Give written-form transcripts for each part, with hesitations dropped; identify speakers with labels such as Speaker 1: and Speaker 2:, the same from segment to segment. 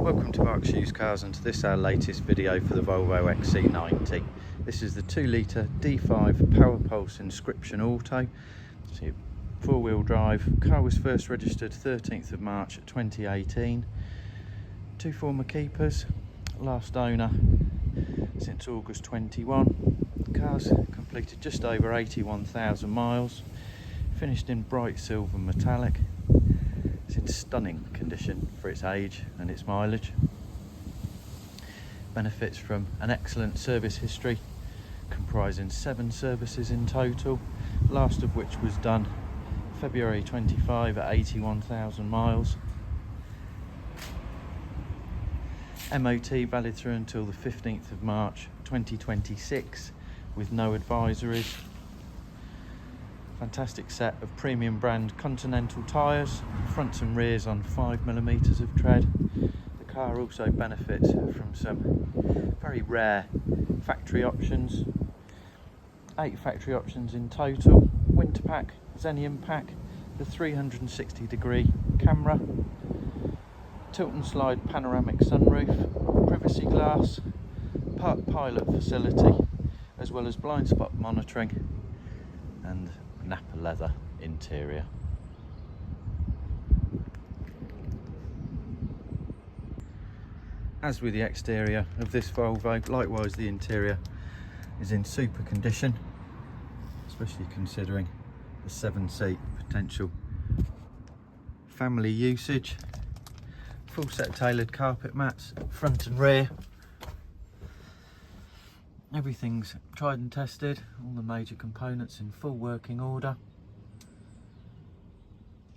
Speaker 1: Welcome to Berkshire Used Cars, and to this our latest video for the Volvo XC90. This is the 2 litre D5 PowerPulse Inscription Auto. So 4-wheel drive. Car was first registered 13th of March 2018. 2 former keepers, last owner since August 21. The car's completed just over 81,000 miles, finished in bright silver metallic. It's in stunning condition for its age and its mileage. Benefits from an excellent service history comprising 7 services in total, last of which was done February 25 at 81,000 miles. MOT valid through until the 15th of March 2026 with no advisories. Fantastic set of premium brand Continental tyres, fronts and rears on 5mm of tread. The car also benefits from some very rare factory options. 8 factory options in total: winter pack, Xenium pack, the 360-degree camera, tilt and slide panoramic sunroof, privacy glass, park pilot facility, as well as blind spot monitoring and Nappa leather interior. As with the exterior of this Volvo, likewise the interior is in super condition, especially considering the 7-seat potential family usage. Full set of tailored carpet mats, front and rear. Everything's tried and tested, all the major components in full working order.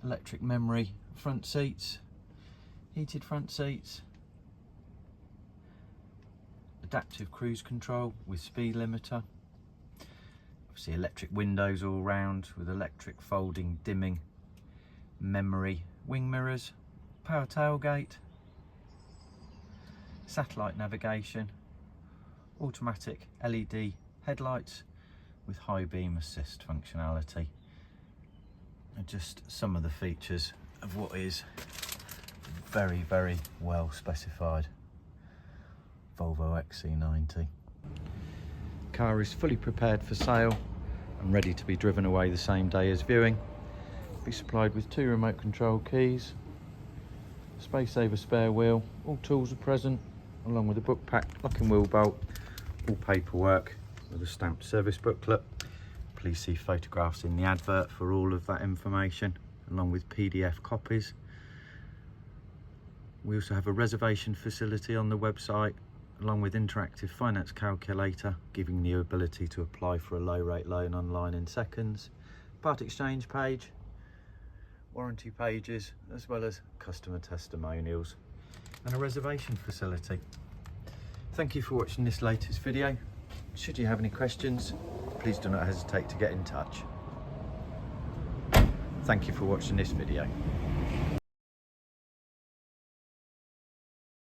Speaker 1: Electric memory front seats, heated front seats, adaptive cruise control with speed limiter, obviously electric windows all round with electric folding dimming memory wing mirrors, power tailgate, satellite navigation, automatic LED headlights with high beam assist functionality, and just some of the features of what is very well specified Volvo XC90. Car is fully prepared for sale and ready to be driven away the same day as viewing. Be supplied with 2 remote control keys, space saver spare wheel, all tools are present, along with a book pack, lock and wheel bolt, all paperwork with a stamped service booklet. Please see photographs in the advert for all of that information, along with PDF copies. We also have a reservation facility on the website, along with interactive finance calculator, giving you the ability to apply for a low rate loan online in seconds, part exchange page, warranty pages, as well as customer testimonials and a reservation facility. Thank you for watching this latest video. Should you have any questions, please do not hesitate to get in touch. Thank you for watching this video.